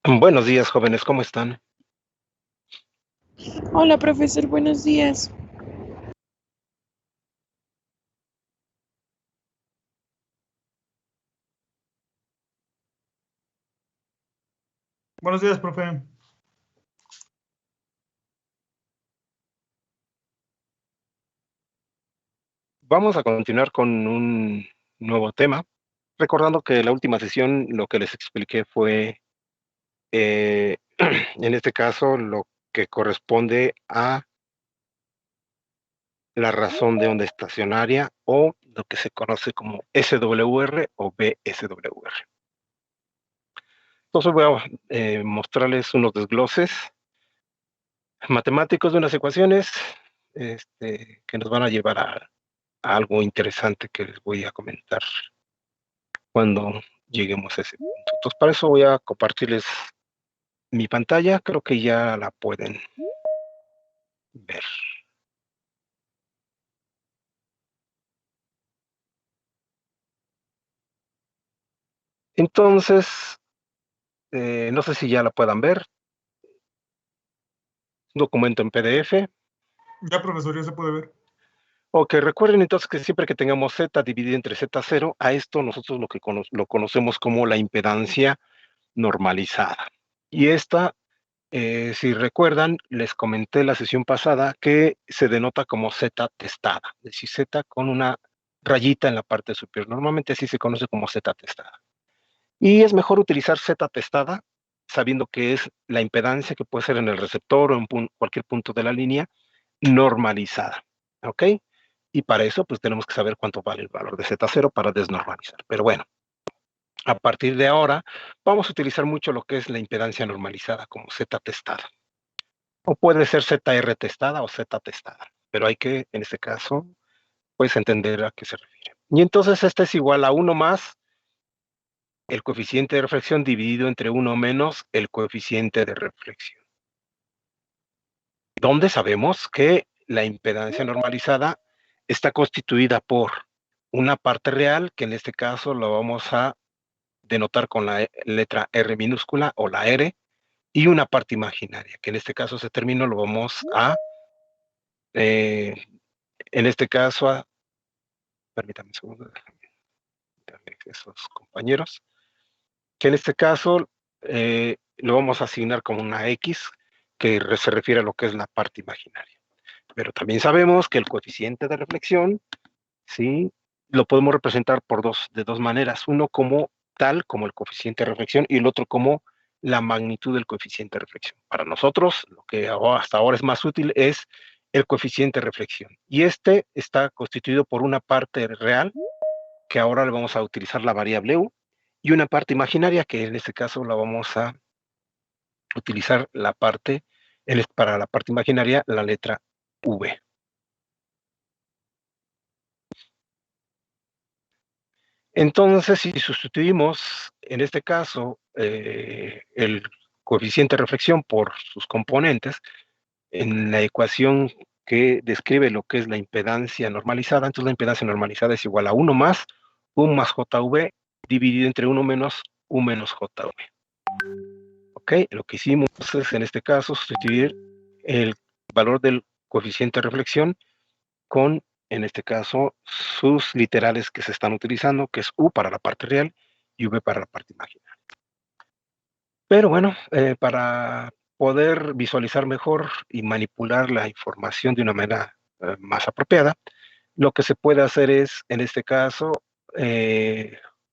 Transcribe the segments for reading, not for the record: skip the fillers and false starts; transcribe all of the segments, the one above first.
Buenos días, jóvenes, ¿cómo están? Hola, profesor, buenos días. Buenos días, profe. Vamos a continuar con un nuevo tema, recordando que la última sesión lo que les expliqué fue, en este caso, lo que corresponde a la razón de onda estacionaria o lo que se conoce como SWR o BSWR. Entonces voy a mostrarles unos desgloses matemáticos de unas ecuaciones que nos van a llevar a algo interesante que les voy a comentar cuando lleguemos a ese punto. Entonces, para eso voy a compartirles mi pantalla. Creo que ya la pueden ver. Entonces, no sé si ya la puedan ver. Un documento en PDF. Ya, profesor, ya se puede ver. Ok, recuerden entonces que siempre que tengamos Z dividido entre Z0, a esto nosotros lo conocemos como la impedancia normalizada. Y esta, si recuerdan, les comenté la sesión pasada que se denota como Z testada, es decir, Z con una rayita en la parte superior. Normalmente así se conoce como Z testada. Y es mejor utilizar Z testada, sabiendo que es la impedancia que puede ser en el receptor o en cualquier punto de la línea normalizada. ¿Ok? Y para eso, pues tenemos que saber cuánto vale el valor de Z0 para desnormalizar. Pero bueno, a partir de ahora, vamos a utilizar mucho lo que es la impedancia normalizada como Z testada. O puede ser ZR testada o Z testada. Pero hay que, en este caso, pues entender a qué se refiere. Y entonces este es igual a 1 más el coeficiente de reflexión dividido entre 1 menos el coeficiente de reflexión. Donde sabemos que la impedancia normalizada está constituida por una parte real, que en este caso lo vamos a denotar con la letra R minúscula o la R, y una parte imaginaria, que en este caso ese término lo vamos a, en este caso, permítame un segundo, déjame esos compañeros, que en este caso lo vamos a asignar como una X, que se refiere a lo que es la parte imaginaria. Pero también sabemos que el coeficiente de reflexión, ¿sí? Lo podemos representar de dos maneras. Uno como tal, como el coeficiente de reflexión, y el otro como la magnitud del coeficiente de reflexión. Para nosotros, lo que hasta ahora es más útil es el coeficiente de reflexión. Y este está constituido por una parte real, que ahora le vamos a utilizar la variable u, y una parte imaginaria, que en este caso la vamos a utilizar para la parte imaginaria, la letra v. Entonces, si sustituimos, en este caso, el coeficiente de reflexión por sus componentes, en la ecuación que describe lo que es la impedancia normalizada, entonces la impedancia normalizada es igual a 1 más U más JV dividido entre 1 menos U menos JV. ¿Ok? Lo que hicimos es, en este caso, sustituir el valor del coeficiente de reflexión con, en este caso, sus literales que se están utilizando, que es U para la parte real y V para la parte imaginaria. Pero bueno, para poder visualizar mejor y manipular la información de una manera más apropiada, lo que se puede hacer es, en este caso,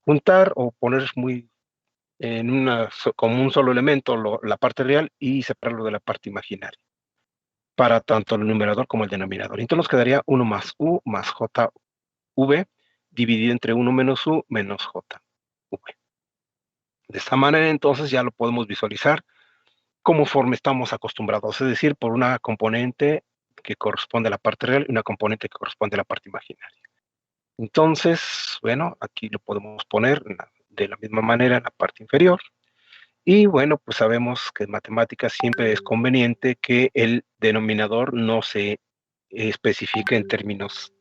juntar o poner como un solo elemento la parte real y separarlo de la parte imaginaria, para tanto el numerador como el denominador. Entonces nos quedaría 1 más U más JV dividido entre 1 menos U menos JV. De esta manera, entonces, ya lo podemos visualizar conforme estamos acostumbrados, es decir, por una componente que corresponde a la parte real y una componente que corresponde a la parte imaginaria. Entonces, bueno, aquí lo podemos poner de la misma manera en la parte inferior. Y bueno, pues sabemos que en matemáticas siempre es conveniente que el denominador no se especifique en términos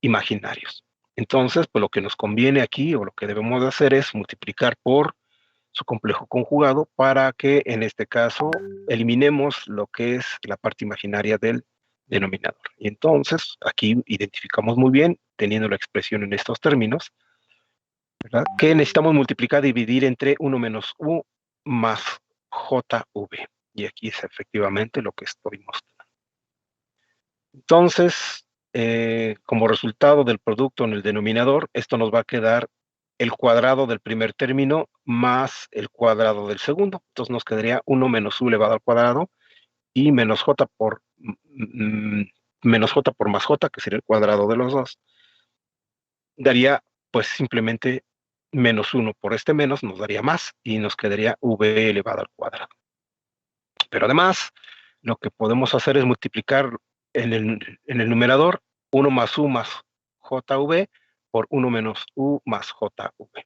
imaginarios. Entonces, pues lo que nos conviene aquí o lo que debemos de hacer es multiplicar por su complejo conjugado para que en este caso eliminemos lo que es la parte imaginaria del denominador. Y entonces aquí identificamos muy bien, teniendo la expresión en estos términos, ¿verdad?, que necesitamos multiplicar, dividir entre 1 menos U más JV. Y aquí es efectivamente lo que estoy mostrando. Entonces, como resultado del producto en el denominador, esto nos va a quedar el cuadrado del primer término más el cuadrado del segundo. Entonces nos quedaría 1 menos U elevado al cuadrado y menos J por más J, que sería el cuadrado de los dos. Daría pues simplemente menos 1 por este menos, nos daría más y nos quedaría V elevado al cuadrado. Pero además, lo que podemos hacer es multiplicar en el numerador 1 más U más JV por 1 menos U más JV.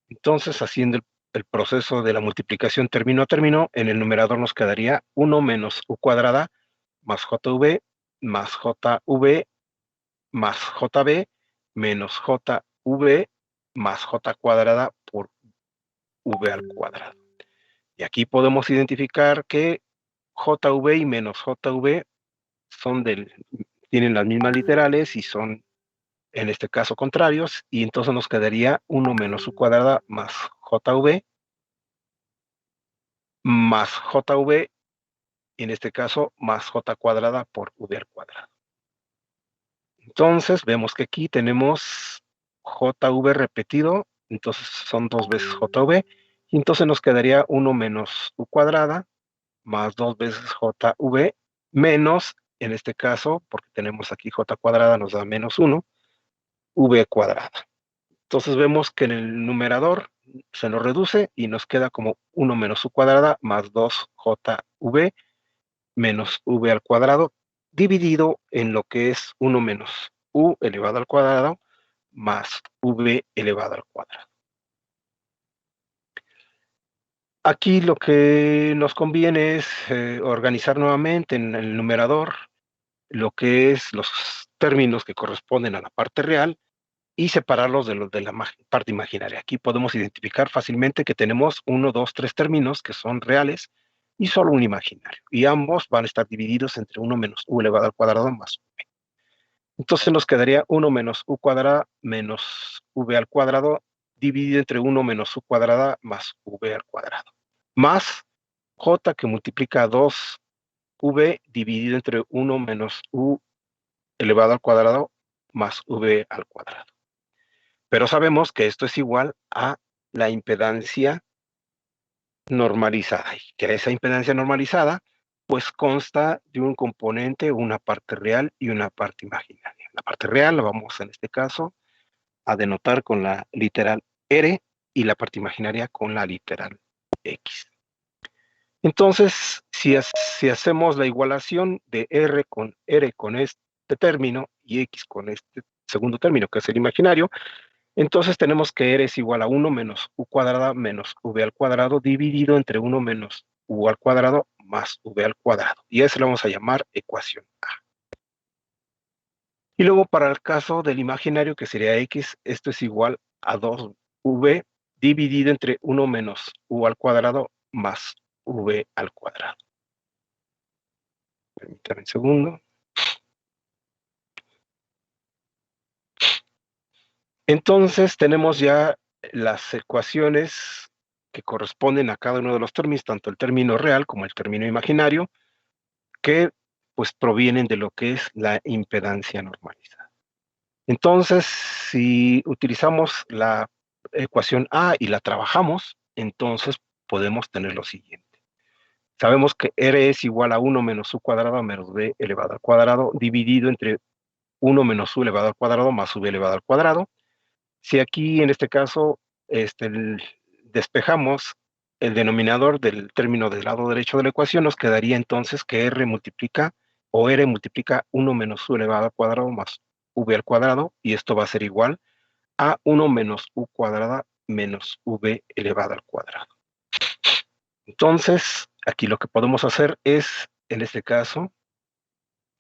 Entonces, haciendo el proceso de la multiplicación término a término, en el numerador nos quedaría 1 menos U cuadrada más JV más JV más JB menos JV más J cuadrada por V al cuadrado. Y aquí podemos identificar que JV y menos JV tienen las mismas literales y son, en este caso, contrarios, y entonces nos quedaría 1 menos U cuadrada más JV más JV, y en este caso, más J cuadrada por V al cuadrado. Entonces, vemos que aquí tenemos JV repetido, entonces son 2 veces JV, y entonces nos quedaría 1 menos U cuadrada más 2 veces JV menos, en este caso, porque tenemos aquí J cuadrada, nos da menos 1, V cuadrada. Entonces vemos que en el numerador se nos reduce y nos queda como 1 menos U cuadrada más 2JV menos V al cuadrado, dividido en lo que es 1 menos U elevado al cuadrado más V elevado al cuadrado. Aquí lo que nos conviene es organizar nuevamente en el numerador lo que es los términos que corresponden a la parte real y separarlos de los de la parte imaginaria. Aquí podemos identificar fácilmente que tenemos 1, 2, 3 términos que son reales y solo un imaginario. Y ambos van a estar divididos entre 1 menos U elevado al cuadrado más V. Entonces nos quedaría 1 menos U cuadrada menos V al cuadrado dividido entre 1 menos U cuadrada más V al cuadrado. Más J, que multiplica 2V dividido entre 1 menos U elevado al cuadrado más V al cuadrado. Pero sabemos que esto es igual a la impedancia normalizada. Y que esa impedancia normalizada pues consta de un componente, una parte real y una parte imaginaria. La parte real la vamos, en este caso, a denotar con la literal R y la parte imaginaria con la literal X. Entonces, si hacemos la igualación de R con este término y X con este segundo término, que es el imaginario, entonces tenemos que R es igual a 1 menos U cuadrada menos V al cuadrado dividido entre 1 menos U al cuadrado más V al cuadrado. Y a eso le vamos a llamar ecuación A. Y luego para el caso del imaginario, que sería X, esto es igual a 2V dividido entre 1 menos U al cuadrado más V al cuadrado. Permítanme un segundo. Entonces tenemos ya las ecuaciones que corresponden a cada uno de los términos, tanto el término real como el término imaginario, que pues provienen de lo que es la impedancia normalizada. Entonces, si utilizamos la ecuación A y la trabajamos, entonces podemos tener lo siguiente. Sabemos que R es igual a 1 menos U cuadrado menos B elevado al cuadrado dividido entre 1 menos U elevado al cuadrado más V elevado al cuadrado. Si aquí, en este caso, despejamos el denominador del término del lado derecho de la ecuación, nos quedaría entonces que R multiplica 1 menos U elevado al cuadrado más V al cuadrado, y esto va a ser igual a 1 menos U cuadrada menos V elevado al cuadrado. Entonces, aquí lo que podemos hacer es, en este caso,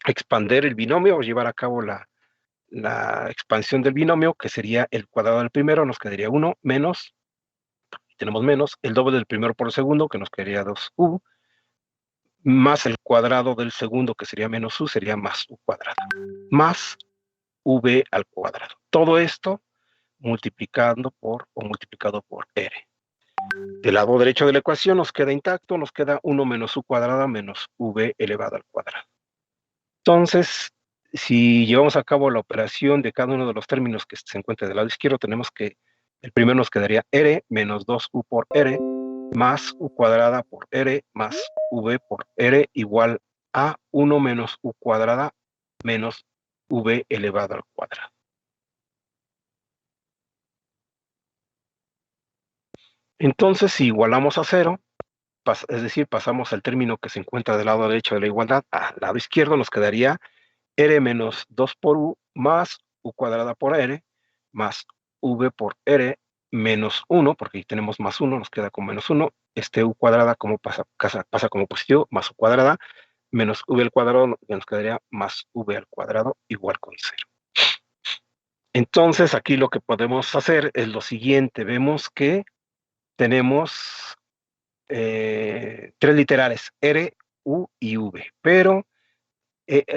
expander el binomio o llevar a cabo la expansión del binomio, que sería el cuadrado del primero, nos quedaría 1 menos, tenemos menos, el doble del primero por el segundo, que nos quedaría 2U, más el cuadrado del segundo, que sería menos U, sería más U cuadrado, más V al cuadrado. Todo esto multiplicado por R. Del lado derecho de la ecuación nos queda intacto, nos queda 1 menos U cuadrada menos V elevado al cuadrado. Entonces, si llevamos a cabo la operación de cada uno de los términos que se encuentra del lado izquierdo, tenemos que el primero nos quedaría R menos 2U por R más U cuadrada por R más V por R igual a 1 menos U cuadrada menos V elevado al cuadrado. Entonces, si igualamos a 0, es decir, pasamos al término que se encuentra del lado derecho de la igualdad al lado izquierdo, nos quedaría R menos 2 por U más U cuadrada por R más V por R menos 1, porque ahí tenemos más 1, nos queda con menos 1. U cuadrada como pasa como positivo, más U cuadrada, menos V al cuadrado, nos quedaría más V al cuadrado igual con 0. Entonces, aquí lo que podemos hacer es lo siguiente. Vemos que tenemos 3 literales, R, U y V, pero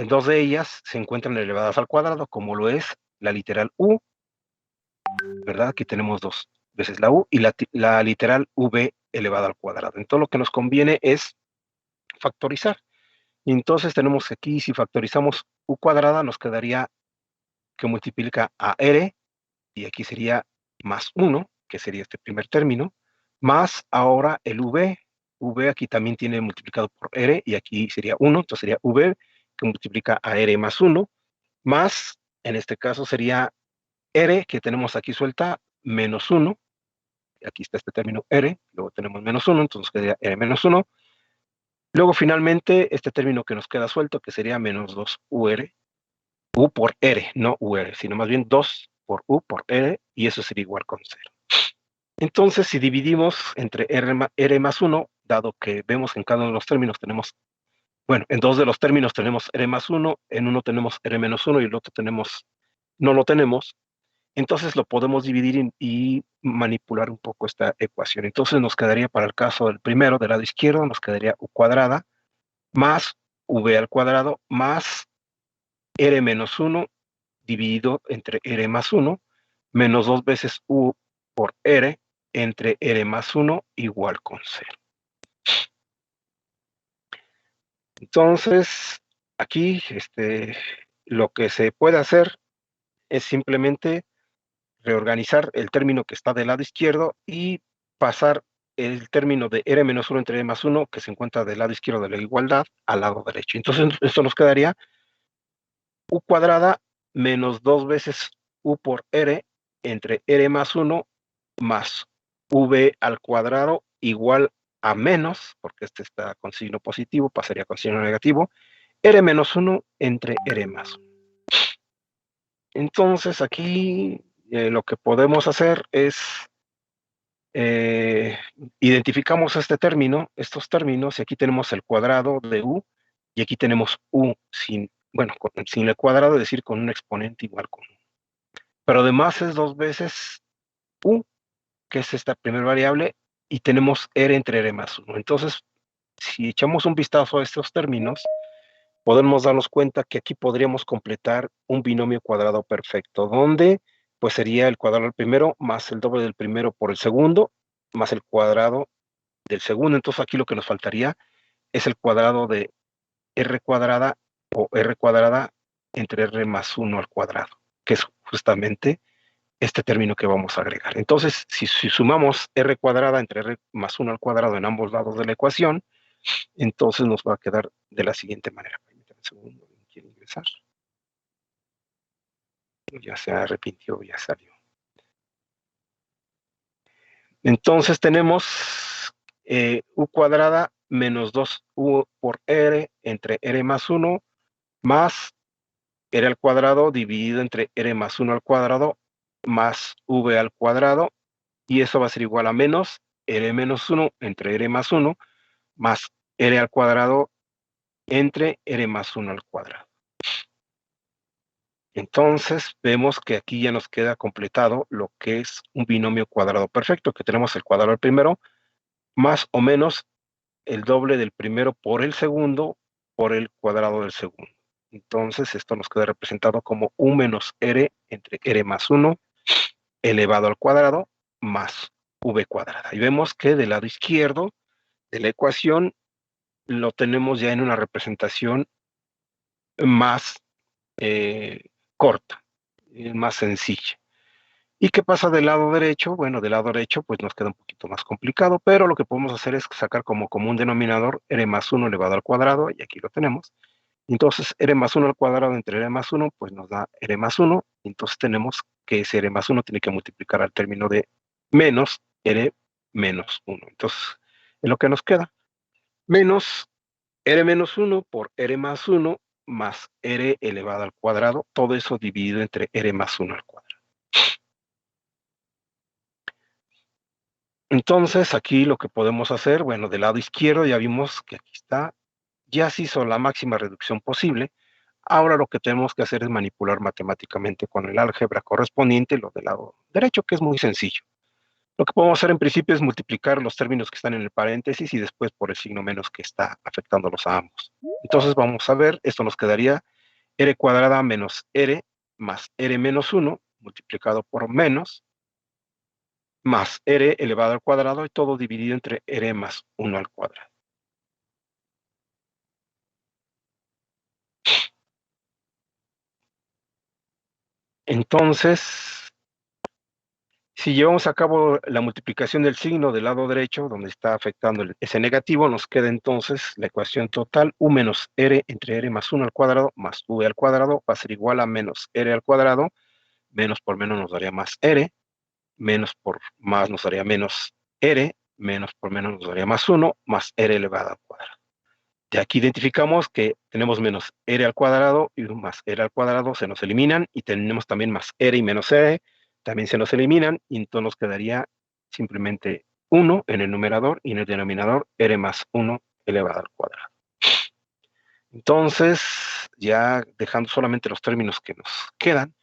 dos de ellas se encuentran elevadas al cuadrado, como lo es la literal U, ¿verdad? Aquí tenemos 2 veces la U, y la literal V elevada al cuadrado. Entonces, lo que nos conviene es factorizar. Y entonces tenemos aquí, si factorizamos U cuadrada, nos quedaría que multiplica a R, y aquí sería más 1, que sería este primer término, más ahora el V. V aquí también tiene multiplicado por R, y aquí sería 1, entonces sería V, que multiplica a R más 1, más, en este caso sería R, que tenemos aquí suelta, menos 1, aquí está este término R, luego tenemos menos 1, entonces quedaría R menos 1, luego finalmente este término que nos queda suelto, que sería menos 2UR, U por R, no UR, sino más bien 2 por U por R, y eso sería igual con 0. Entonces, si dividimos entre R más 1, dado que vemos que en cada uno de los términos tenemos, bueno, en dos de los términos tenemos R más 1, en uno tenemos R menos 1 y el otro no lo tenemos, entonces lo podemos dividir y manipular un poco esta ecuación. Entonces nos quedaría, para el caso del primero, del lado izquierdo, nos quedaría U cuadrada más V al cuadrado más R menos 1 dividido entre R más 1 menos 2 veces U por R entre R más 1 igual con 0. Entonces, aquí lo que se puede hacer es simplemente reorganizar el término que está del lado izquierdo y pasar el término de r menos 1 entre r más 1 que se encuentra del lado izquierdo de la igualdad al lado derecho. Entonces, esto nos quedaría u cuadrada menos 2 veces u por r entre r más 1 más v al cuadrado igual a menos, porque este está con signo positivo, pasaría con signo negativo, r menos 1 entre r más 1. Entonces, aquí lo que podemos hacer es identificamos estos términos, y aquí tenemos el cuadrado de u, y aquí tenemos u sin el cuadrado, es decir, con un exponente igual con 1. Pero además es 2 veces u, que es esta primera variable, y tenemos r entre r más 1. Entonces, si echamos un vistazo a estos términos, podemos darnos cuenta que aquí podríamos completar un binomio cuadrado perfecto, donde pues sería el cuadrado del primero más el doble del primero por el segundo, más el cuadrado del segundo. Entonces aquí lo que nos faltaría es el cuadrado de r cuadrada o r cuadrada entre r más 1 al cuadrado, que es justamente este término que vamos a agregar. Entonces, si sumamos r cuadrada entre r más 1 al cuadrado en ambos lados de la ecuación, entonces nos va a quedar de la siguiente manera. Permítanme un segundo, quiero ingresar. Ya se arrepintió, ya salió. Entonces tenemos u cuadrada menos 2u por r entre r más 1 más r al cuadrado dividido entre r más 1 al cuadrado más v al cuadrado, y eso va a ser igual a menos r menos 1 entre r más 1 más r al cuadrado entre r más 1 al cuadrado. Entonces vemos que aquí ya nos queda completado lo que es un binomio cuadrado perfecto, que tenemos el cuadrado del primero más o menos el doble del primero por el segundo por el cuadrado del segundo. Entonces esto nos queda representado como u menos r entre r más 1 elevado al cuadrado más v cuadrada. Y vemos que del lado izquierdo de la ecuación lo tenemos ya en una representación más corta, más sencilla. ¿Y qué pasa del lado derecho? Bueno, del lado derecho pues nos queda un poquito más complicado, pero lo que podemos hacer es sacar como común denominador r más 1 elevado al cuadrado, y aquí lo tenemos. Entonces, r más 1 al cuadrado entre r más 1, pues nos da r más 1. Entonces tenemos que ese r más 1 tiene que multiplicar al término de menos r menos 1. Entonces, es lo que nos queda. Menos r menos 1 por r más 1 más r elevado al cuadrado. Todo eso dividido entre r más 1 al cuadrado. Entonces, aquí lo que podemos hacer, bueno, del lado izquierdo ya vimos que aquí está, ya se hizo la máxima reducción posible. Ahora lo que tenemos que hacer es manipular matemáticamente con el álgebra correspondiente lo del lado derecho, que es muy sencillo. Lo que podemos hacer en principio es multiplicar los términos que están en el paréntesis y después por el signo menos que está afectándolos a ambos. Entonces vamos a ver, esto nos quedaría r cuadrada menos r más r menos 1 multiplicado por menos más r elevado al cuadrado, y todo dividido entre r más 1 al cuadrado. Entonces, si llevamos a cabo la multiplicación del signo del lado derecho, donde está afectando ese negativo, nos queda entonces la ecuación total u menos r entre r más 1 al cuadrado más v al cuadrado va a ser igual a menos r al cuadrado, menos por menos nos daría más r, menos por más nos daría menos r, menos por menos nos daría más 1, más r elevado al cuadrado. De aquí identificamos que tenemos menos r al cuadrado y más r al cuadrado se nos eliminan, y tenemos también más r y menos r, también se nos eliminan, y entonces nos quedaría simplemente 1 en el numerador y en el denominador r más 1 elevado al cuadrado. Entonces, ya dejando solamente los términos que nos quedan,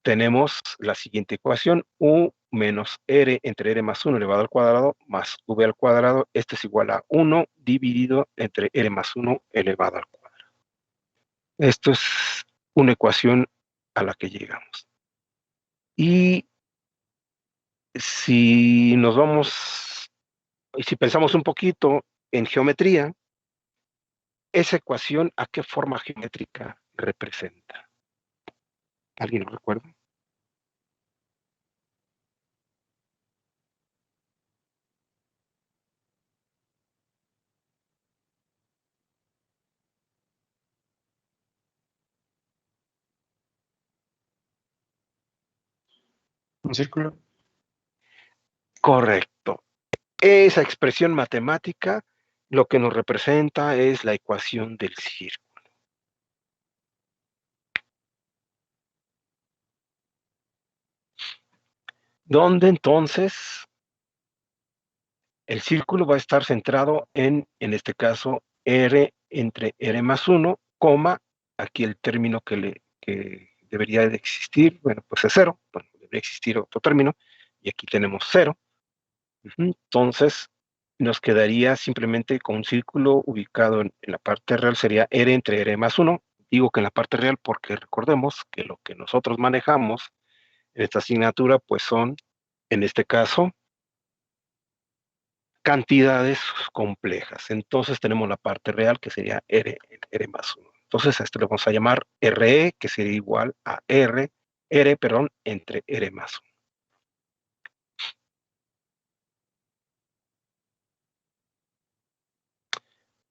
tenemos la siguiente ecuación, u menos r entre r más 1 elevado al cuadrado más v al cuadrado. Esto es igual a 1 dividido entre r más 1 elevado al cuadrado. Esto es una ecuación a la que llegamos. Y si nos vamos, y si pensamos un poquito en geometría, esa ecuación, ¿a qué forma geométrica representa? ¿Alguien lo recuerda? Un círculo. Correcto. Esa expresión matemática lo que nos representa es la ecuación del círculo. Donde entonces el círculo va a estar centrado en este caso, R entre R más 1, coma, aquí el término que debería de existir, bueno, pues es 0, bueno, debería existir otro término, y aquí tenemos 0. Entonces, nos quedaría simplemente con un círculo ubicado en la parte real, sería R entre R más 1. Digo que en la parte real porque recordemos que lo que nosotros manejamos en esta asignatura, pues son, en este caso, cantidades complejas. Entonces tenemos la parte real que sería R más 1. Entonces a esto le vamos a llamar RE, que sería igual a R entre R más 1.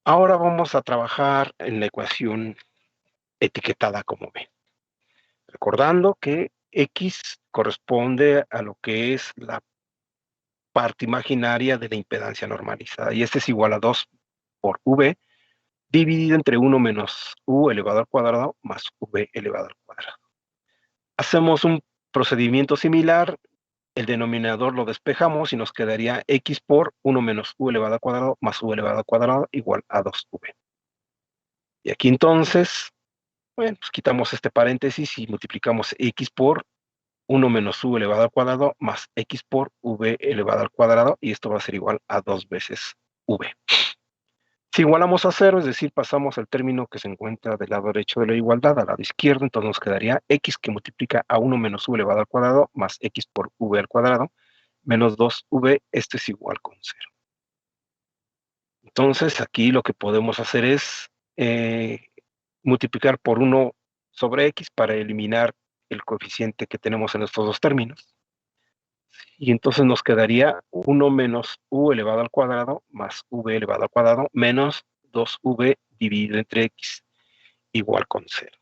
Ahora vamos a trabajar en la ecuación etiquetada como B. Recordando que X corresponde a lo que es la parte imaginaria de la impedancia normalizada, y este es igual a 2 por V, dividido entre 1 menos U elevado al cuadrado más V elevado al cuadrado. Hacemos un procedimiento similar, el denominador lo despejamos y nos quedaría X por 1 menos U elevado al cuadrado más U elevado al cuadrado igual a 2V. Y aquí entonces, bueno, pues quitamos este paréntesis y multiplicamos X por 1 menos U elevado al cuadrado más X por V elevado al cuadrado, y esto va a ser igual a 2 veces V. Si igualamos a 0, es decir, pasamos el término que se encuentra del lado derecho de la igualdad al lado izquierdo, entonces nos quedaría X que multiplica a 1 menos U elevado al cuadrado más X por V al cuadrado menos 2V, esto es igual con 0. Entonces aquí lo que podemos hacer es multiplicar por 1 sobre X para eliminar el coeficiente que tenemos en estos dos términos. Y entonces nos quedaría 1 menos U elevado al cuadrado más V elevado al cuadrado menos 2V dividido entre X igual con 0.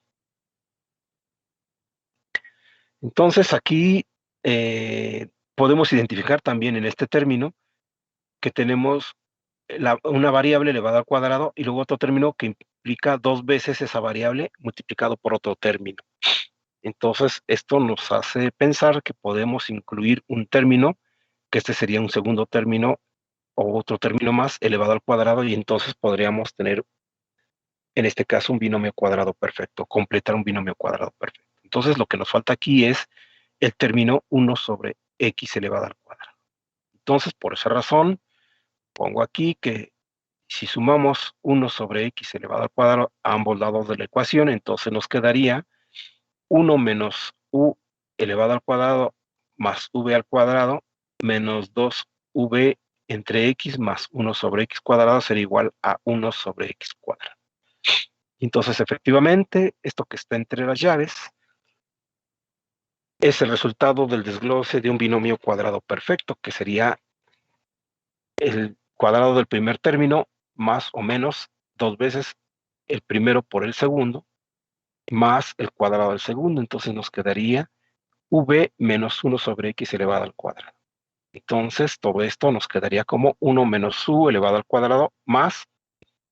Entonces aquí podemos identificar también en este término que tenemos una variable elevada al cuadrado y luego otro término que implica 2 veces esa variable multiplicado por otro término. Entonces esto nos hace pensar que podemos incluir un término, que este sería un segundo término o otro término más elevado al cuadrado, y entonces podríamos tener, en este caso, un binomio cuadrado perfecto, completar un binomio cuadrado perfecto. Entonces lo que nos falta aquí es el término 1 sobre X elevado al cuadrado. Entonces, por esa razón, pongo aquí que si sumamos 1 sobre X elevado al cuadrado a ambos lados de la ecuación, entonces nos quedaría 1 menos U elevado al cuadrado más V al cuadrado menos 2V entre X más 1 sobre X cuadrado será igual a 1 sobre X cuadrado. Entonces, efectivamente, esto que está entre las llaves es el resultado del desglose de un binomio cuadrado perfecto, que sería el cuadrado del primer término más o menos 2 veces el primero por el segundo, más el cuadrado del segundo. Entonces nos quedaría V menos 1 sobre X elevado al cuadrado. Entonces todo esto nos quedaría como 1 menos U elevado al cuadrado más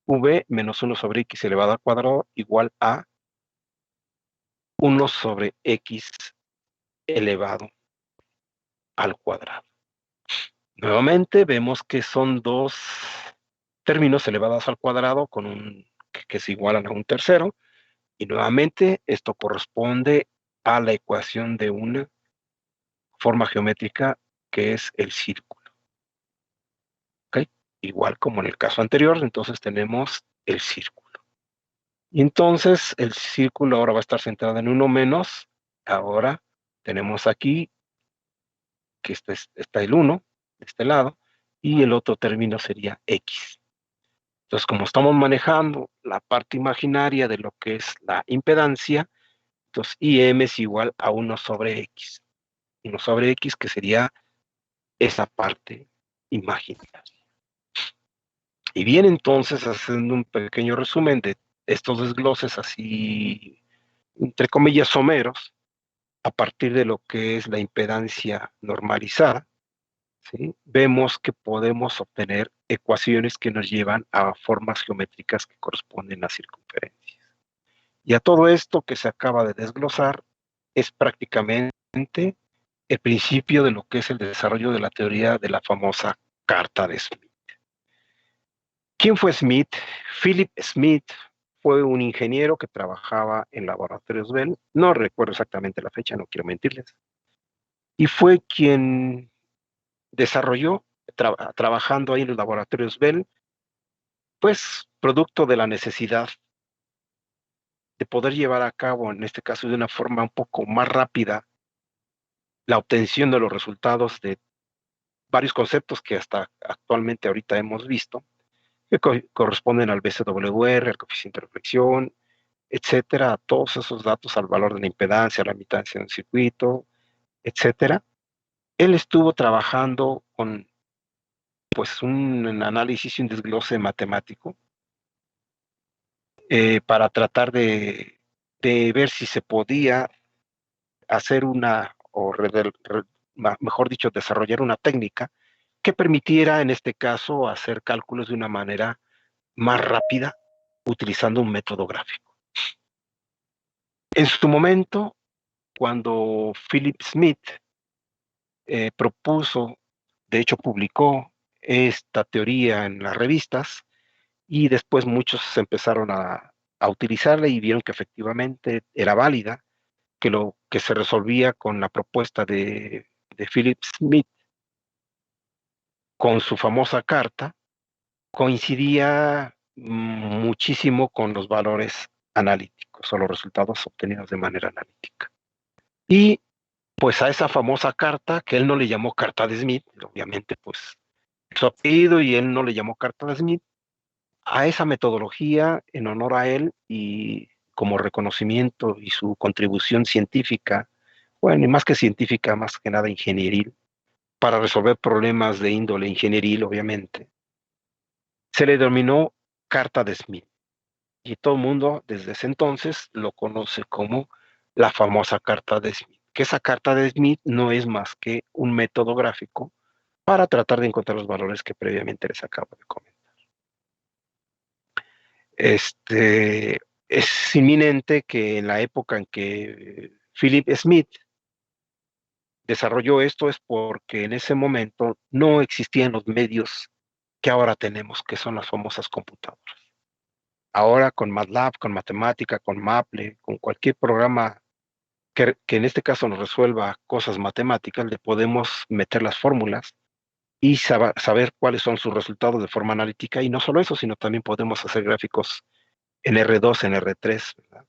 V menos 1 sobre X elevado al cuadrado igual a 1 sobre X elevado al cuadrado. Nuevamente vemos que son dos términos elevados al cuadrado con que se igualan a un tercero, y nuevamente esto corresponde a la ecuación de una forma geométrica que es el círculo. ¿Okay? Igual como en el caso anterior, entonces tenemos el círculo. Y entonces el círculo ahora va a estar centrado en 1 menos. Ahora tenemos aquí que está el 1 de este lado, y el otro término sería X. Entonces, como estamos manejando la parte imaginaria de lo que es la impedancia, entonces IM es igual a 1 sobre X. 1 sobre X, que sería esa parte imaginaria. Y bien, entonces, haciendo un pequeño resumen de estos desgloses así, entre comillas, someros, a partir de lo que es la impedancia normalizada, ¿sí? Vemos que podemos obtener ecuaciones que nos llevan a formas geométricas que corresponden a circunferencias. Y a todo esto que se acaba de desglosar es prácticamente el principio de lo que es el desarrollo de la teoría de la famosa carta de Smith. ¿Quién fue Smith? Philip Smith fue un ingeniero que trabajaba en laboratorios Bell, no recuerdo exactamente la fecha, no quiero mentirles, y fue quien desarrolló, trabajando ahí en los laboratorios Bell, pues producto de la necesidad de poder llevar a cabo, en este caso de una forma un poco más rápida, la obtención de los resultados de varios conceptos que hasta actualmente ahorita hemos visto, que corresponden al BCWR, al coeficiente de reflexión, etcétera, a todos esos datos, al valor de la impedancia, la admitancia en un circuito, etcétera. Él estuvo trabajando con pues un análisis y un desglose matemático para tratar de ver si se podía hacer una, o mejor dicho, desarrollar una técnica que permitiera, en este caso, hacer cálculos de una manera más rápida utilizando un método gráfico. En su momento, cuando Philip Smith propuso, de hecho publicó esta teoría en las revistas y después muchos empezaron a utilizarla y vieron que efectivamente era válida, que lo que se resolvía con la propuesta de Philip Smith con su famosa carta coincidía muchísimo con los valores analíticos o los resultados obtenidos de manera analítica. Y pues a esa famosa carta, que él no le llamó carta de Smith, obviamente pues su apellido y él no le llamó carta de Smith, a esa metodología en honor a él y como reconocimiento y su contribución científica, bueno, y más que científica, más que nada ingenieril, para resolver problemas de índole ingenieril, obviamente, se le denominó carta de Smith. Y todo el mundo desde ese entonces lo conoce como la famosa carta de Smith. Que esa carta de Smith no es más que un método gráfico para tratar de encontrar los valores que previamente les acabo de comentar. Es inminente que en la época en que Philip Smith desarrolló esto es porque en ese momento no existían los medios que ahora tenemos, que son las famosas computadoras. Ahora con MATLAB, con matemática, con Maple, con cualquier programa que en este caso nos resuelva cosas matemáticas, le podemos meter las fórmulas y saber cuáles son sus resultados de forma analítica. Y no solo eso, sino también podemos hacer gráficos en R2, en R3, ¿verdad?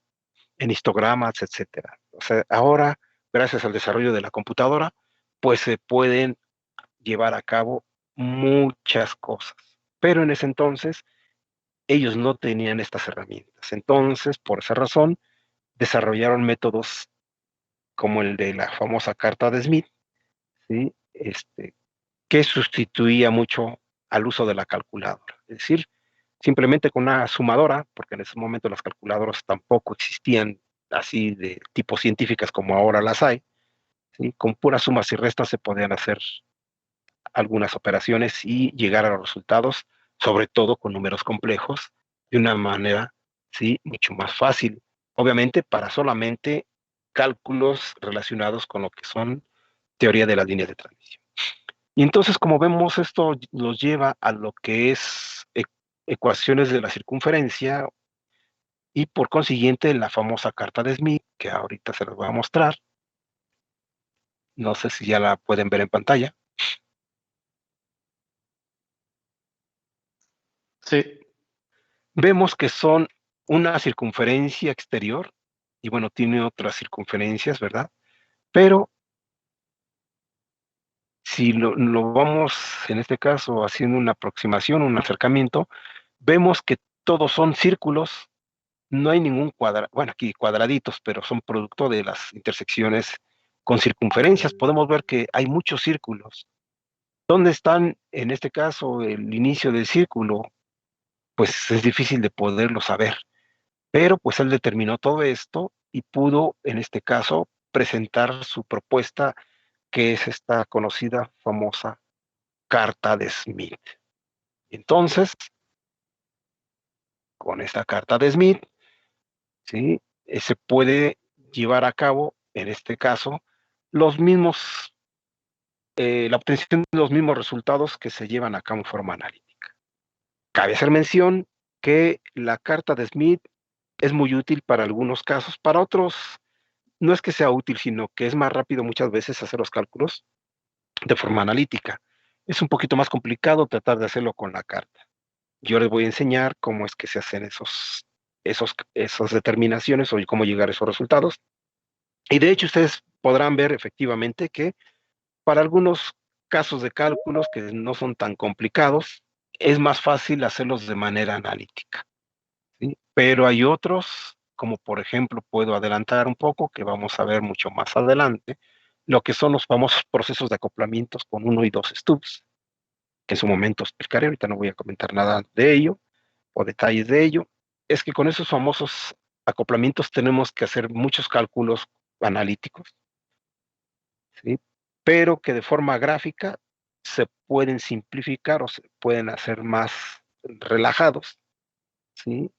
En histogramas, etcétera. O sea, ahora, gracias al desarrollo de la computadora, pues se pueden llevar a cabo muchas cosas. Pero en ese entonces, ellos no tenían estas herramientas. Entonces, por esa razón, desarrollaron métodos como el de la famosa carta de Smith, ¿sí? Que sustituía mucho al uso de la calculadora. Es decir, simplemente con una sumadora, porque en ese momento las calculadoras tampoco existían así de tipo científicas como ahora las hay, ¿sí? Con puras sumas y restas se podían hacer algunas operaciones y llegar a los resultados, sobre todo con números complejos, de una manera, ¿sí? Mucho más fácil. Obviamente para solamente cálculos relacionados con lo que son teoría de las líneas de transmisión. Y entonces, como vemos, esto nos lleva a lo que es ecuaciones de la circunferencia y por consiguiente la famosa carta de Smith, que ahorita se las voy a mostrar. No sé si ya la pueden ver en pantalla. Sí. Vemos que son una circunferencia exterior y bueno, tiene otras circunferencias, ¿verdad? Pero si lo vamos, en este caso, haciendo una aproximación, un acercamiento, vemos que todos son círculos. No hay ningún cuadrado, bueno, aquí cuadraditos, pero son producto de las intersecciones con circunferencias. Podemos ver que hay muchos círculos. ¿Dónde están, en este caso, el inicio del círculo? Pues es difícil de poderlo saber. Pero pues él determinó todo esto y pudo, en este caso, presentar su propuesta, que es esta conocida, famosa carta de Smith. Entonces, con esta carta de Smith, ¿sí? Se puede llevar a cabo, en este caso, los mismos, la obtención de los mismos resultados que se llevan a cabo en forma analítica. Cabe hacer mención que la carta de Smith es muy útil para algunos casos, para otros no es que sea útil, sino que es más rápido muchas veces hacer los cálculos de forma analítica. Es un poquito más complicado tratar de hacerlo con la carta. Yo les voy a enseñar cómo es que se hacen esas determinaciones o cómo llegar a esos resultados. Y de hecho ustedes podrán ver efectivamente que para algunos casos de cálculos que no son tan complicados, es más fácil hacerlos de manera analítica, ¿sí? Pero hay otros, como por ejemplo, puedo adelantar un poco, que vamos a ver mucho más adelante, lo que son los famosos procesos de acoplamientos con 1 y 2 stubs, que en su momento explicaré, ahorita no voy a comentar nada de ello, o detalles de ello. Es que con esos famosos acoplamientos tenemos que hacer muchos cálculos analíticos, ¿sí? Pero que de forma gráfica se pueden simplificar o se pueden hacer más relajados, ¿sí?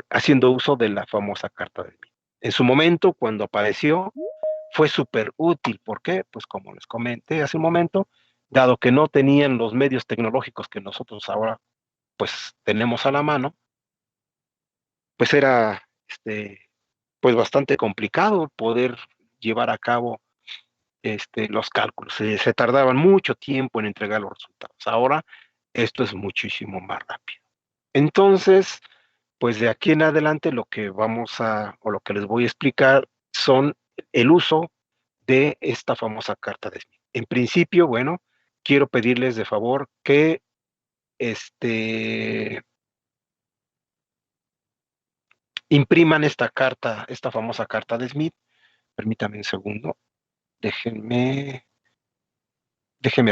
Haciendo uso de la famosa carta de Smith. En su momento, cuando apareció, fue súper útil. ¿Por qué? Pues como les comenté hace un momento, dado que no tenían los medios tecnológicos que nosotros ahora pues tenemos a la mano, pues era pues bastante complicado poder llevar a cabo los cálculos. Se tardaban mucho tiempo en entregar los resultados. Ahora esto es muchísimo más rápido. Entonces, pues de aquí en adelante lo que o lo que les voy a explicar son el uso de esta famosa carta de Smith. En principio, bueno, quiero pedirles de favor que impriman esta carta, esta famosa carta de Smith. Permítanme un segundo. Déjenme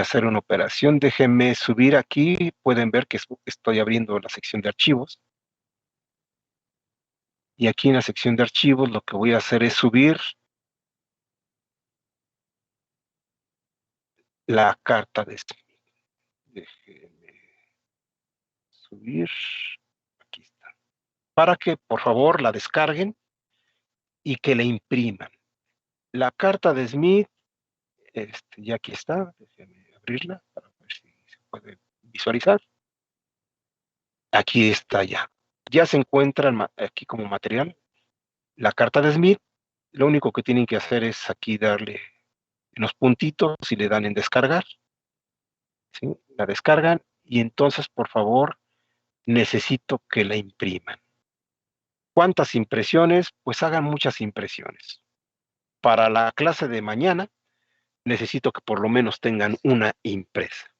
hacer una operación. Déjenme subir aquí. Pueden ver que estoy abriendo la sección de archivos. Y aquí en la sección de archivos lo que voy a hacer es subir la carta de Smith. Déjenme subir. Aquí está. Para que por favor la descarguen y que la impriman. La carta de Smith, ya aquí está. Déjenme abrirla para ver si se puede visualizar. Aquí está ya. Ya se encuentra aquí como material la carta de Smith. Lo único que tienen que hacer es aquí darle en los puntitos y le dan en descargar, ¿sí? La descargan y entonces, por favor, necesito que la impriman. ¿Cuántas impresiones? Pues hagan muchas impresiones. Para la clase de mañana, necesito que por lo menos tengan una impresa.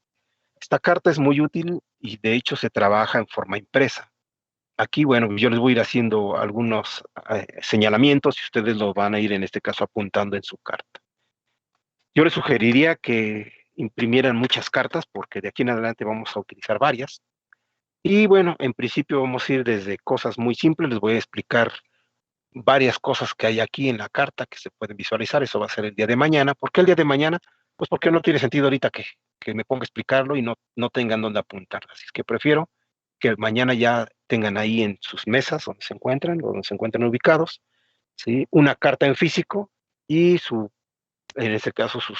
Esta carta es muy útil y de hecho se trabaja en forma impresa. Aquí, bueno, yo les voy a ir haciendo algunos señalamientos y ustedes los van a ir en este caso apuntando en su carta. Yo les sugeriría que imprimieran muchas cartas porque de aquí en adelante vamos a utilizar varias. Y bueno, en principio vamos a ir desde cosas muy simples. Les voy a explicar varias cosas que hay aquí en la carta que se pueden visualizar. Eso va a ser el día de mañana. ¿Por qué el día de mañana? Pues porque no tiene sentido ahorita que me ponga a explicarlo y no tengan dónde apuntar. Así es que prefiero que mañana ya tengan ahí en sus mesas donde se encuentran ubicados, ¿sí? Una carta en físico y en este caso sus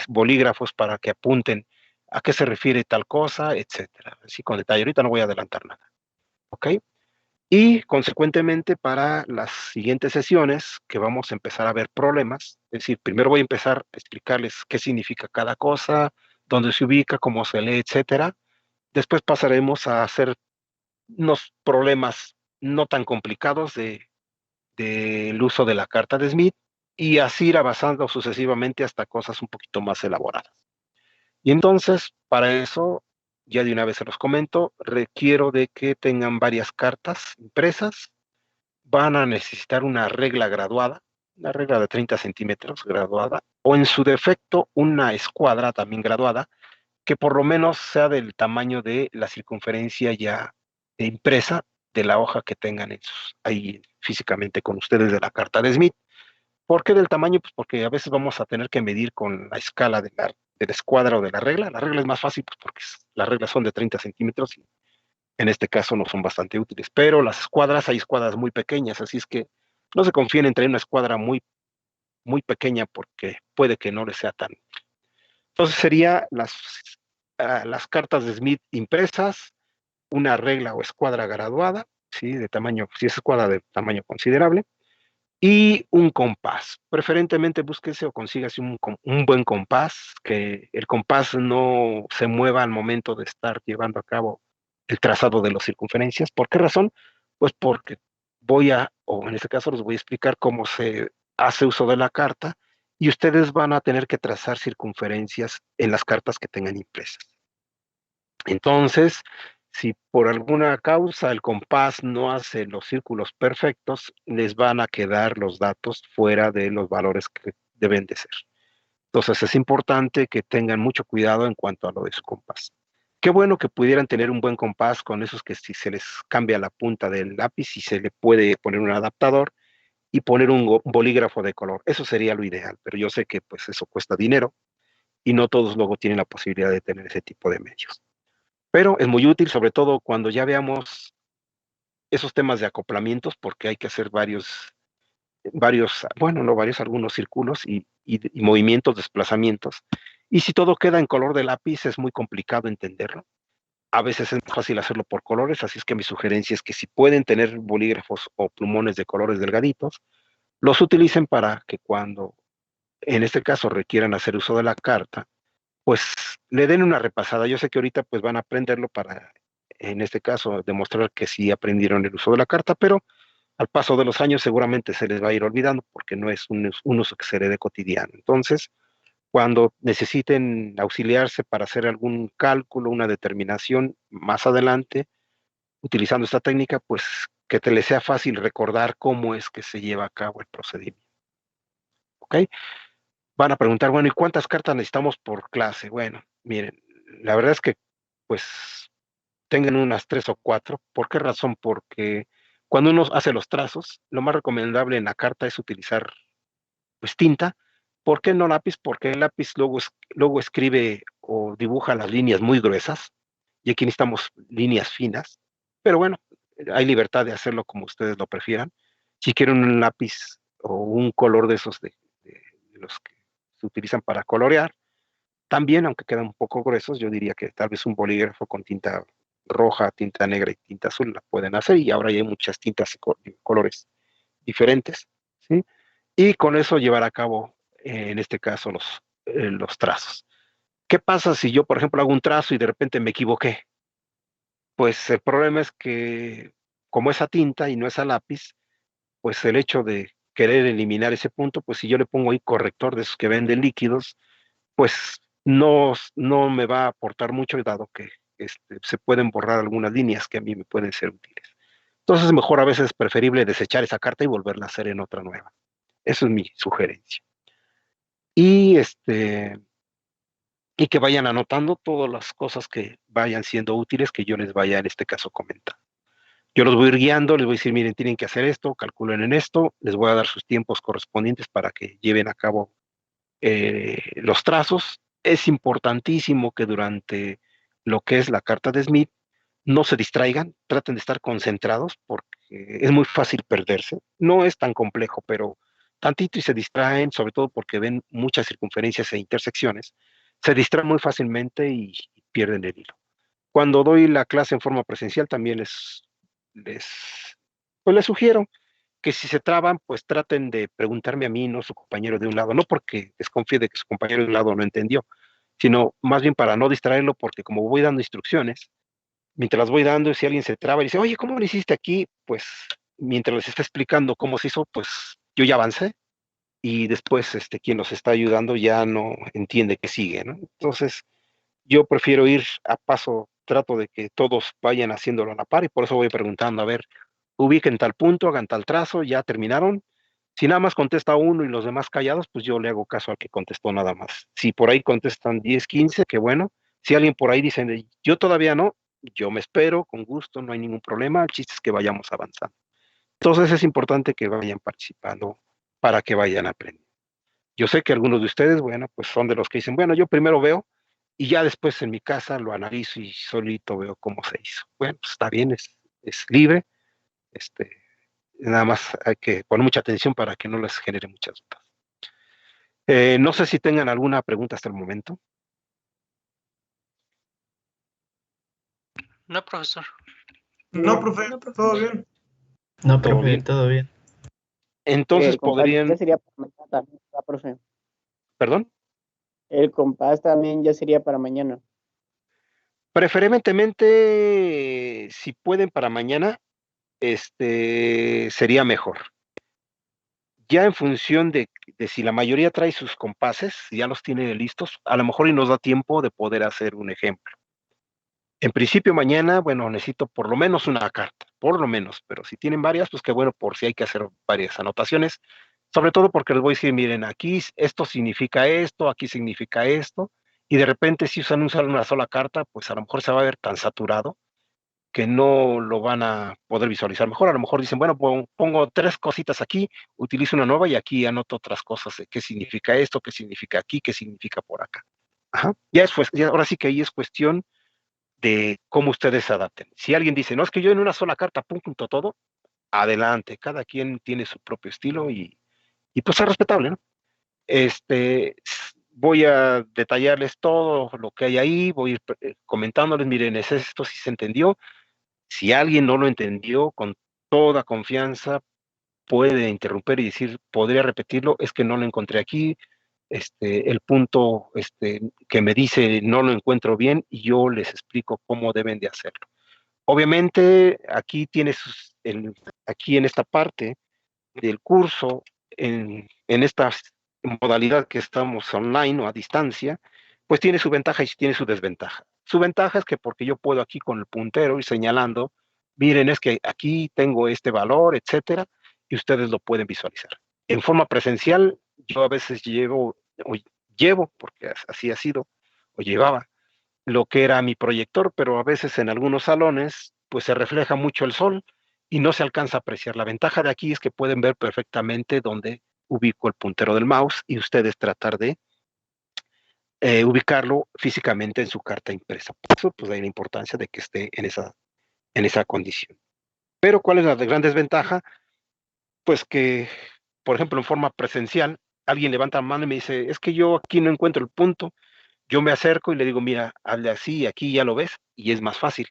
bolígrafos para que apunten a qué se refiere tal cosa, etcétera. Así con detalle. Ahorita no voy a adelantar nada. ¿Ok? Y consecuentemente para las siguientes sesiones que vamos a empezar a ver problemas, es decir, primero voy a empezar a explicarles qué significa cada cosa, dónde se ubica, cómo se lee, etcétera. Después pasaremos a hacer unos problemas no tan complicados del uso de la carta de Smith y así ir avanzando sucesivamente hasta cosas un poquito más elaboradas. Y entonces, para eso, ya de una vez se los comento, requiero de que tengan varias cartas impresas. Van a necesitar una regla graduada, una regla de 30 centímetros graduada, o en su defecto una escuadra también graduada, que por lo menos sea del tamaño de la circunferencia ya impresa de la hoja que tengan ahí físicamente con ustedes de la carta de Smith. ¿Por qué del tamaño? Pues porque a veces vamos a tener que medir con la escala de la escuadra o de la regla. La regla es más fácil pues porque las reglas son de 30 centímetros y en este caso no son bastante útiles. Pero las escuadras, hay escuadras muy pequeñas, así es que no se confíen en tener una escuadra muy pequeña porque puede que no les sea tan. Entonces sería las cartas de Smith impresas, una regla o escuadra graduada, ¿sí? De tamaño, si es escuadra de tamaño considerable, y un compás. Preferentemente búsquese o consígase un buen compás, que el compás no se mueva al momento de estar llevando a cabo el trazado de las circunferencias. ¿Por qué razón? Pues porque o en este caso les voy a explicar cómo se hace uso de la carta y ustedes van a tener que trazar circunferencias en las cartas que tengan impresas. Entonces, si por alguna causa el compás no hace los círculos perfectos, les van a quedar los datos fuera de los valores que deben de ser. Entonces, es importante que tengan mucho cuidado en cuanto a lo de su compás. Qué bueno que pudieran tener un buen compás con esos que si se les cambia la punta del lápiz y se le puede poner un adaptador y poner un bolígrafo de color. Eso sería lo ideal, pero yo sé que pues eso cuesta dinero y no todos luego tienen la posibilidad de tener ese tipo de medios. Pero es muy útil, sobre todo cuando ya veamos esos temas de acoplamientos, porque hay que hacer bueno, no varios, algunos círculos y movimientos, desplazamientos. Y si todo queda en color de lápiz, es muy complicado entenderlo. A veces es más fácil hacerlo por colores, así es que mi sugerencia es que si pueden tener bolígrafos o plumones de colores delgaditos, los utilicen para que cuando, en este caso, requieran hacer uso de la carta, pues le den una repasada. Yo sé que ahorita pues van a aprenderlo para, en este caso, demostrar que sí aprendieron el uso de la carta, pero al paso de los años seguramente se les va a ir olvidando porque no es un uso que se herede cotidiano. Entonces, cuando necesiten auxiliarse para hacer algún cálculo, una determinación más adelante, utilizando esta técnica, pues que te les sea fácil recordar cómo es que se lleva a cabo el procedimiento. ¿Ok? Van a preguntar, bueno, ¿y cuántas cartas necesitamos por clase? Bueno, miren, la verdad es que pues tengan unas 3 o 4. ¿Por qué razón? Porque cuando uno hace los trazos, lo más recomendable en la carta es utilizar pues tinta. ¿Por qué no lápiz? Porque el lápiz luego escribe o dibuja las líneas muy gruesas y aquí necesitamos líneas finas. Pero bueno, hay libertad de hacerlo como ustedes lo prefieran. Si quieren un lápiz o un color de esos de los que se utilizan para colorear, también, aunque quedan un poco gruesos, yo diría que tal vez un bolígrafo con tinta roja, tinta negra y tinta azul la pueden hacer y ahora ya hay muchas tintas y colores diferentes, ¿sí? Y con eso llevar a cabo, en este caso, los trazos. ¿Qué pasa si yo, por ejemplo, hago un trazo y de repente me equivoqué? Pues el problema es que como esa tinta y no es a lápiz, pues el hecho de querer eliminar ese punto, pues si yo le pongo ahí corrector de esos que venden líquidos, pues no me va a aportar mucho, dado que se pueden borrar algunas líneas que a mí me pueden ser útiles. Entonces, mejor a veces es preferible desechar esa carta y volverla a hacer en otra nueva. Eso es mi sugerencia. Y, y que vayan anotando todas las cosas que vayan siendo útiles que yo les vaya en este caso comentar. Yo los voy a ir guiando, les voy a decir, miren, tienen que hacer esto, calculen en esto, les voy a dar sus tiempos correspondientes para que lleven a cabo los trazos. Es importantísimo que durante lo que es la carta de Smith no se distraigan, traten de estar concentrados porque es muy fácil perderse. No es tan complejo, pero tantito y se distraen, sobre todo porque ven muchas circunferencias e intersecciones, se distraen muy fácilmente y pierden el hilo. Cuando doy la clase en forma presencial también les, pues les sugiero que si se traban, pues traten de preguntarme a mí, no su compañero de un lado, no porque desconfíe de que su compañero de un lado no entendió, sino más bien para no distraerlo, porque como voy dando instrucciones, mientras las voy dando, si alguien se traba y dice, oye, ¿cómo lo hiciste aquí? Pues mientras les está explicando cómo se hizo, pues yo ya avancé y después quien nos está ayudando ya no entiende que sigue, ¿no? Entonces, yo prefiero ir a paso, trato de que todos vayan haciéndolo a la par y por eso voy preguntando, a ver, ubiquen tal punto, hagan tal trazo, ya terminaron. Si nada más contesta uno y los demás callados, pues yo le hago caso al que contestó nada más. Si por ahí contestan 10, 15, qué bueno. Si alguien por ahí dice, yo todavía no, yo me espero, con gusto, no hay ningún problema. El chiste es que vayamos avanzando. Entonces es importante que vayan para que vayan aprendiendo. Yo sé que algunos de ustedes, bueno, pues son de los que dicen, bueno, yo primero veo y ya después en mi casa lo analizo y solito veo cómo se hizo. Bueno, pues está bien, es libre, este, nada más hay que poner mucha atención para que no les genere muchas dudas. No sé si tengan alguna pregunta hasta el momento. No, profesor. No, profe, todo bien. No, ¿Todo profe, bien? todo bien. Entonces El compás ya podrían, sería para mañana también, ¿verdad, profe? perdón, El compás también ya sería para mañana. preferentemente, si pueden para mañana, sería mejor. Ya en función de si la mayoría trae sus compases, ya los tiene listos, a lo mejor y nos da tiempo de poder hacer un ejemplo. En principio mañana, bueno, necesito por lo menos una carta, por lo menos, pero si tienen varias, pues qué bueno, por si hay que hacer varias anotaciones, sobre todo porque les voy a decir, miren, aquí esto significa esto, aquí significa esto, y de repente si usan una sola carta, pues a lo mejor se va a ver tan saturado que no lo van a poder visualizar mejor. A lo mejor dicen, bueno, pongo 3 cositas aquí, utilizo una nueva y aquí anoto otras cosas de qué significa esto, qué significa aquí, qué significa por acá. Ajá. Ya ahora sí que ahí es cuestión de cómo ustedes se adapten. Si alguien dice, no, es que yo en una sola carta punto todo, adelante, cada quien tiene su propio estilo y pues es respetable, ¿no? Voy a detallarles todo lo que hay ahí, voy a ir comentándoles, miren, es esto, si se entendió. Si alguien no lo entendió, con toda confianza puede interrumpir y decir, podría repetirlo, es que no lo encontré aquí, el punto que me dice no lo encuentro bien y yo les explico cómo deben de hacerlo. Obviamente, aquí en esta parte del curso, en esta modalidad que estamos online o a distancia, pues tiene su ventaja y tiene su desventaja. Su ventaja es que porque yo puedo aquí con el puntero ir señalando, miren, es que aquí tengo este valor, etcétera, y ustedes lo pueden visualizar. En forma presencial, yo a veces llevo, porque así ha sido, o llevaba, lo que era mi proyector, pero a veces en algunos salones pues se refleja mucho el sol y no se alcanza a apreciar. La ventaja de aquí es que pueden ver perfectamente dónde ubico el puntero del mouse y ustedes tratar de ubicarlo físicamente en su carta impresa. Por eso pues hay la importancia de que esté en esa condición. Pero ¿cuál es la gran desventaja? Pues que, por ejemplo, en forma presencial, alguien levanta la mano y me dice, es que yo aquí no encuentro el punto. Yo me acerco y le digo, mira, hazle así, aquí ya lo ves, y es más fácil.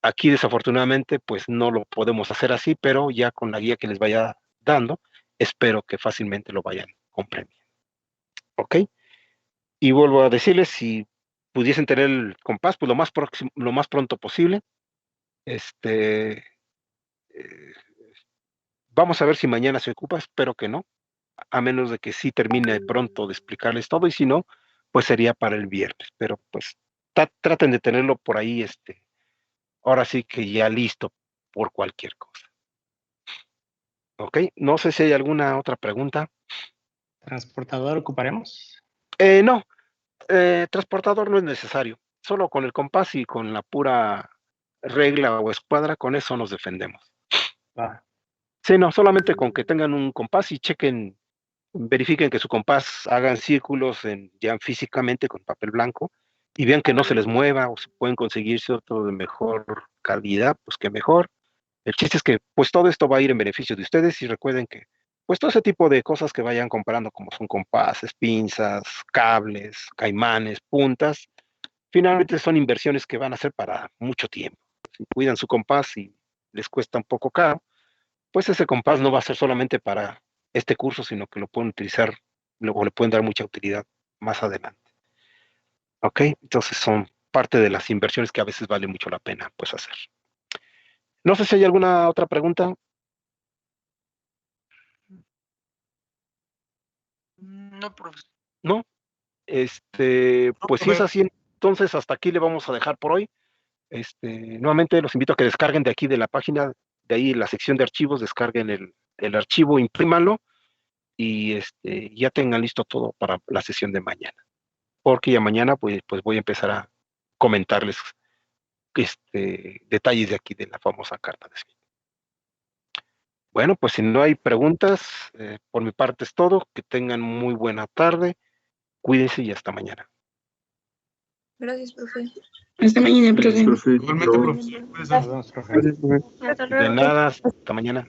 Aquí desafortunadamente pues no lo podemos hacer así, pero ya con la guía que les vaya dando, espero que fácilmente lo vayan comprendiendo. ¿Ok? Y vuelvo a decirles, si pudiesen tener el compás, pues lo más pronto posible. Este, eh, Vamos a ver si mañana se ocupa, espero que no, a menos de que sí termine pronto de explicarles todo, y si no, pues sería para el viernes, pero pues traten de tenerlo por ahí, ahora sí que ya listo por cualquier cosa. ¿Ok? No sé si hay alguna otra pregunta. ¿Transportador ocuparemos? No, transportador no es necesario. Solo con el compás y con la pura regla o escuadra, con eso nos defendemos. Va. Sí, no, solamente con que tengan un compás y verifiquen que su compás hagan círculos ya físicamente con papel blanco y vean que no se les mueva, o si pueden conseguirse otro de mejor calidad, pues que mejor. El chiste es que pues todo esto va a ir en beneficio de ustedes y recuerden que pues todo ese tipo de cosas que vayan comprando como son compases, pinzas, cables, caimanes, puntas, finalmente son inversiones que van a ser para mucho tiempo. Si cuidan su compás y les cuesta un poco caro, pues ese compás no va a ser solamente para este curso, sino que lo pueden utilizar, luego le pueden dar mucha utilidad más adelante. ¿Ok? Entonces son parte de las inversiones que a veces vale mucho la pena pues hacer. No sé si hay alguna otra pregunta. No, profesor. ¿No? No, Pues si es profe. así, entonces hasta aquí le vamos a dejar por hoy. Nuevamente los invito a que descarguen de aquí de la página, de ahí la sección de archivos, descarguen el archivo, imprímanlo y ya tengan listo todo para la sesión de mañana. Porque ya mañana pues voy a empezar a comentarles detalles de aquí de la famosa carta de escrito. Bueno, pues si no hay preguntas, por mi parte es todo. Que tengan muy buena tarde. Cuídense y hasta mañana. Gracias, profe. Hasta mañana, profe. Igualmente, profe. Nos vemos, profe. Gracias, profe. Hasta De luego. nada, hasta mañana.